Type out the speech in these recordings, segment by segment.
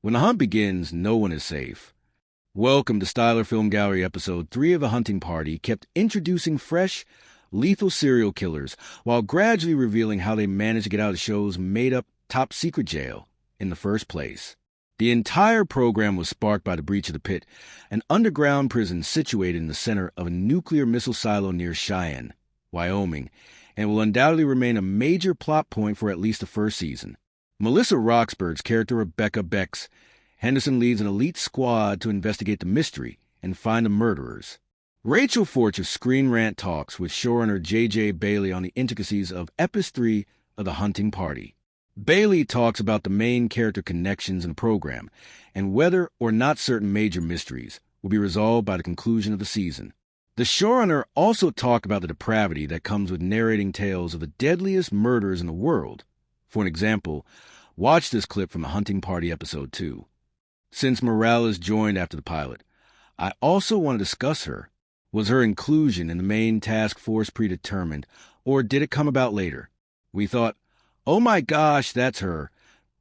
When the hunt begins, no one is safe. Welcome to Styler Film Gallery Episode 3 of The Hunting Party kept introducing fresh, lethal serial killers while gradually revealing how they managed to get out of the show's made-up top-secret jail in the first place. The entire program was sparked by the breach of the Pit, an underground prison situated in the center of a nuclear missile silo near Cheyenne, Wyoming, and will undoubtedly remain a major plot point for at least the first season. Melissa Roxburgh's character Rebecca Bex Henderson leads an elite squad to investigate the mystery and find the murderers. Rachel Forch of Screen Rant talks with showrunner J.J. Bailey on the intricacies of Episode 3 of The Hunting Party. Bailey talks about the main character connections in the program and whether or not certain major mysteries will be resolved by the conclusion of the season. The showrunner also talked about the depravity that comes with narrating tales of the deadliest murders in the world. For an example, watch this clip from The Hunting Party Episode 2. Since Morales joined after the pilot, I also want to discuss her. Was her inclusion in the main task force predetermined, or did it come about later? We thought, oh my gosh, that's her,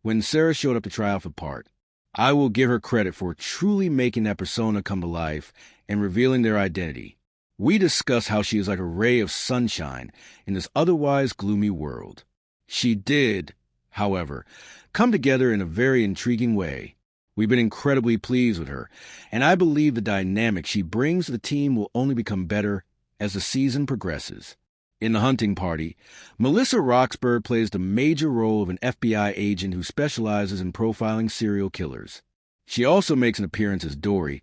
when Sarah showed up to try out for the part. I will give her credit for truly making that persona come to life and revealing their identity. We discuss how she is like a ray of sunshine in this otherwise gloomy world. She did, however, come together in a very intriguing way. We've been incredibly pleased with her, and I believe the dynamic she brings to the team will only become better as the season progresses. In The Hunting Party, Melissa Roxburgh plays the major role of an FBI agent who specializes in profiling serial killers. She also makes an appearance as Dory,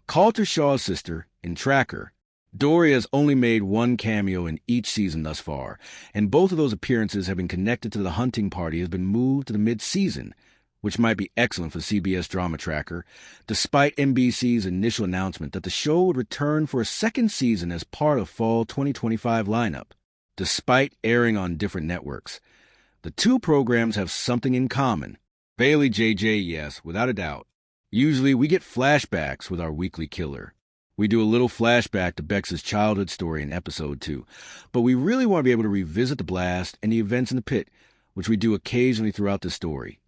Coulter Shaw's sister, in Tracker. Dory has only made one cameo in each season thus far, and both of those appearances have been connected to The Hunting Party has been moved to the mid-season, which might be excellent for CBS Drama Tracker, despite NBC's initial announcement that the show would return for a second season as part of Fall 2025 lineup. Despite airing on different networks, the two programs have something in common. Bailey JJ, yes, without a doubt. Usually we get flashbacks with our weekly killer. We do a little flashback to Bex's childhood story in Episode 2, but we really want to be able to revisit the blast and the events in the pit, which we do occasionally throughout the story.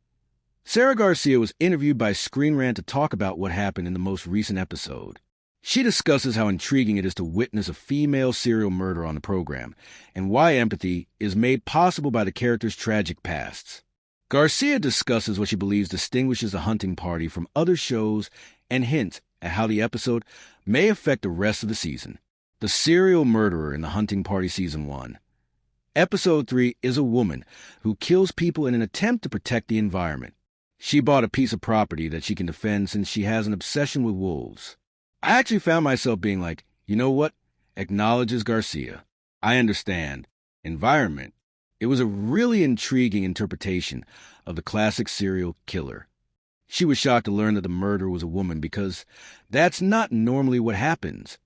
Sarah Garcia was interviewed by Screen Rant to talk about what happened in the most recent episode. She discusses how intriguing it is to witness a female serial murder on the program, and why empathy is made possible by the characters' tragic pasts. Garcia discusses what she believes distinguishes The Hunting Party from other shows and hints at how the episode may affect the rest of the season. The serial murderer in The Hunting Party Season 1. Episode 3 is a woman who kills people in an attempt to protect the environment. She bought a piece of property that she can defend since she has an obsession with wolves. I actually found myself being like, you know what? Acknowledges Garcia. I understand. Environment. It was a really intriguing interpretation of the classic serial killer. She was shocked to learn that the murderer was a woman because that's not normally what happens.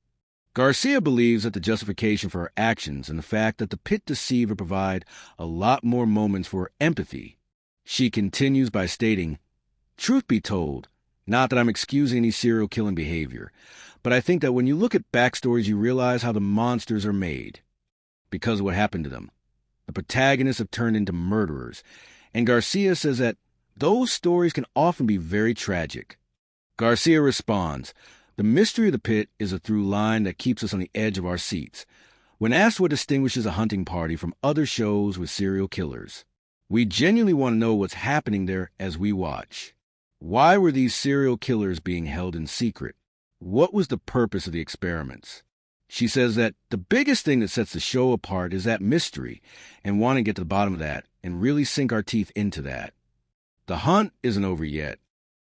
Garcia believes that the justification for her actions and the fact that the pit deceiver provide a lot more moments for empathy. She continues by stating, truth be told, not that I'm excusing any serial killing behavior, but I think that when you look at backstories you realize how the monsters are made. Because of what happened to them. The protagonists have turned into murderers, and Garcia says that those stories can often be very tragic. Garcia responds, the mystery of the pit is a through line that keeps us on the edge of our seats. When asked what distinguishes A Hunting Party from other shows with serial killers, we genuinely want to know what's happening there as we watch. Why were these serial killers being held in secret? What was the purpose of the experiments? She says that the biggest thing that sets the show apart is that mystery and want to get to the bottom of that and really sink our teeth into that. The hunt isn't over yet.